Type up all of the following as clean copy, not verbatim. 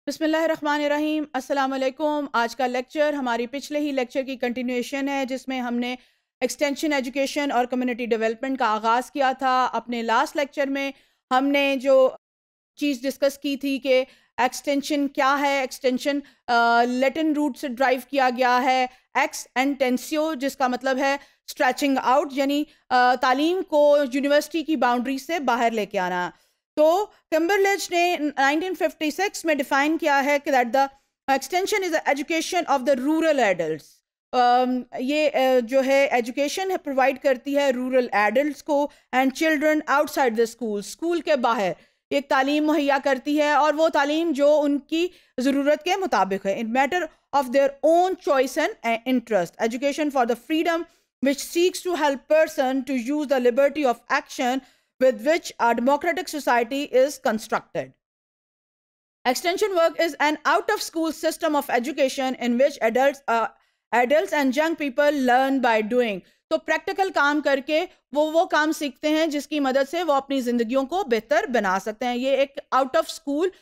बिस्मिल्लाहिर्रहमानिर्रहीम, अस्सलाम वालेकुम। आज का लेक्चर हमारी पिछले ही लेक्चर की कंटिन्यूएशन है, जिसमें हमने एक्सटेंशन एजुकेशन और कम्युनिटी डेवलपमेंट का आगाज़ किया था। अपने लास्ट लेक्चर में हमने जो चीज़ डिस्कस की थी कि एक्सटेंशन क्या है। एक्सटेंशन लैटिन रूट से ड्राइव किया गया है, एक्स एंटेंसियो, जिसका मतलब है स्ट्रेचिंग आउट, यानी तालीम को यूनिवर्सिटी की बाउंड्री से बाहर लेके आना। तो कैम्बरलेज ने 1956 में डिफाइन किया है कि that the extension is education of the rural adults. ये जो है एजुकेशन प्रोवाइड करती है रूरल एडल्ट्स को and children outside the school, school के बाहर एक तालीम मुहैया करती है, और वो तालीम जो उनकी ज़रूरत के मुताबिक है, इन matter of their own choice and interest. Education for the freedom which seeks to help person to use the liberty of action with which a democratic society is constructed. Extension work is an out-of-school system of education in which adults and young people learn by doing. तो practical काम करके वो काम सीखते हैं जिसकी मदद से वो अपनी ज़िंदगियों को बेहतर बना सकते हैं। ये एक आउट ऑफ स्कूल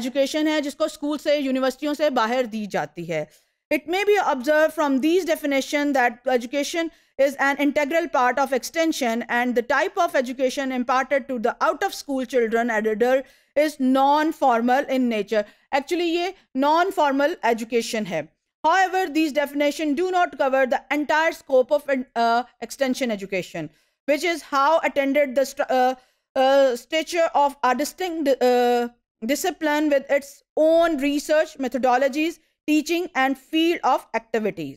एजुकेशन है जिसको स्कूल से, यूनिवर्सिटियों से बाहर दी जाती है। It may be observed from these definitions that education is an integral part of extension, and the type of education imparted to the out-of-school children and adults is non-formal in nature. Actually, ये non-formal education है. However, these definitions do not cover the entire scope of extension education, which is how attended the stature of a distinct discipline with its own research methodologies, teaching and field of activities.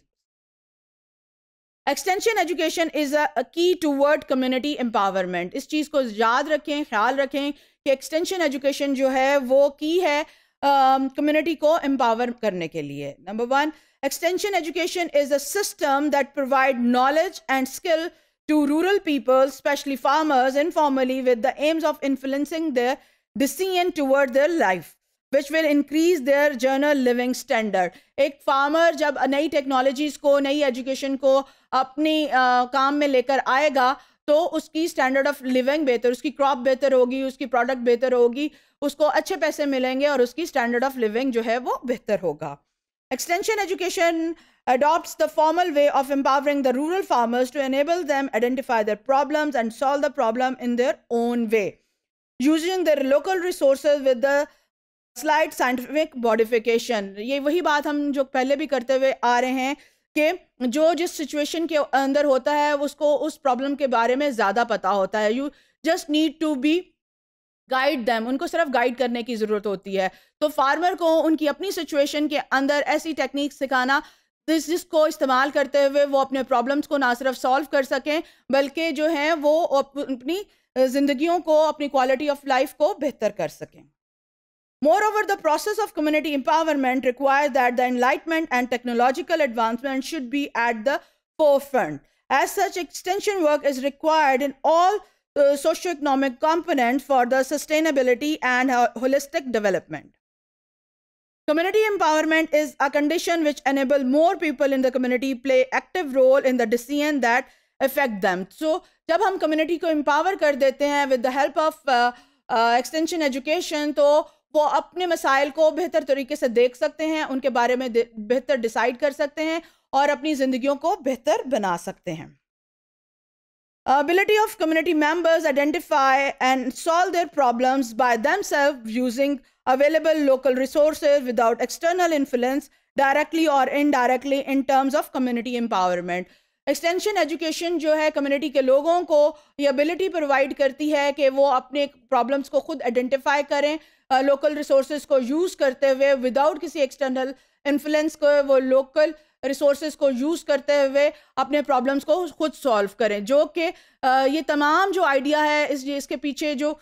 Extension education is a key toward community empowerment. इस चीज़ को याद रखें, ख्याल रखें कि extension education जो है वो की है community को empower करने के लिए. Number one, extension education is a system that provide knowledge and skill to rural people, especially farmers, informally with the aims of influencing their decision toward their life, which will increase their general living standard. एक farmer जब नई technologies को, नई education को अपनी काम में लेकर आएगा तो उसकी स्टैंडर्ड ऑफ लिविंग बेहतर, उसकी क्रॉप बेहतर होगी, उसकी प्रोडक्ट बेहतर होगी, उसको अच्छे पैसे मिलेंगे और उसकी स्टैंडर्ड ऑफ लिविंग जो है वो बेहतर होगा. Extension education adopts the formal way of empowering the rural farmers to enable them identify their problems and solve the problem in their own way, using their local resources with the slide scientific modification. ये वही बात हम जो पहले भी करते हुए आ रहे हैं कि जो जिस सिचुएशन के अंदर होता है उसको उस प्रॉब्लम के बारे में ज़्यादा पता होता है. You just need to be guide them, उनको सिर्फ गाइड करने की ज़रूरत होती है. तो फार्मर को उनकी अपनी सिचुएशन के अंदर ऐसी टेक्निक सिखाना जिसको इस्तेमाल करते हुए वो अपने प्रॉब्लम्स को ना सिर्फ सॉल्व कर सकें बल्कि जो है वो अपनी ज़िंदगियों को, अपनी क्वालिटी ऑफ लाइफ को बेहतर कर सकें. Moreover, the process of community empowerment requires that the enlightenment and technological advancement should be at the forefront. As such, extension work is required in all socioeconomic components for the sustainability and holistic development. Community empowerment is a condition which enables more people in the community play active role in the decision that affect them. So, जब हम community को empower कर देते हैं with the help of extension education, तो वो अपने मसाइल को बेहतर तरीके से देख सकते हैं, उनके बारे में बेहतर डिसाइड कर सकते हैं और अपनी ज़िंदगियों को बेहतर बना सकते हैं. Ability of community members identify and solve their problems by themselves using available local resources without external influence, directly or indirectly, in terms of community empowerment. Extension education जो है कम्युनिटी के लोगों को ये एबिलिटी प्रोवाइड करती है कि वो अपने प्रॉब्लम्स को खुद आइडेंटिफाई करें, लोकल रिसोर्सेज को यूज़ करते हुए विदाउट किसी एक्सटर्नल इन्फ्लुएंस को, वो लोकल रिसोर्सेज को यूज़ करते हुए अपने प्रॉब्लम्स को खुद सॉल्व करें. जो कि ये तमाम जो आइडिया है इसके पीछे जो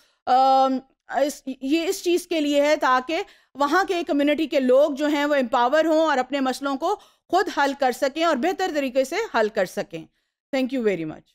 ये इस चीज़ के लिए है ताकि वहाँ के कम्युनिटी के लोग जो हैं वो एम्पावर हों और अपने मसलों को खुद हल कर सकें और बेहतर तरीके से हल कर सकें. Thank you very much.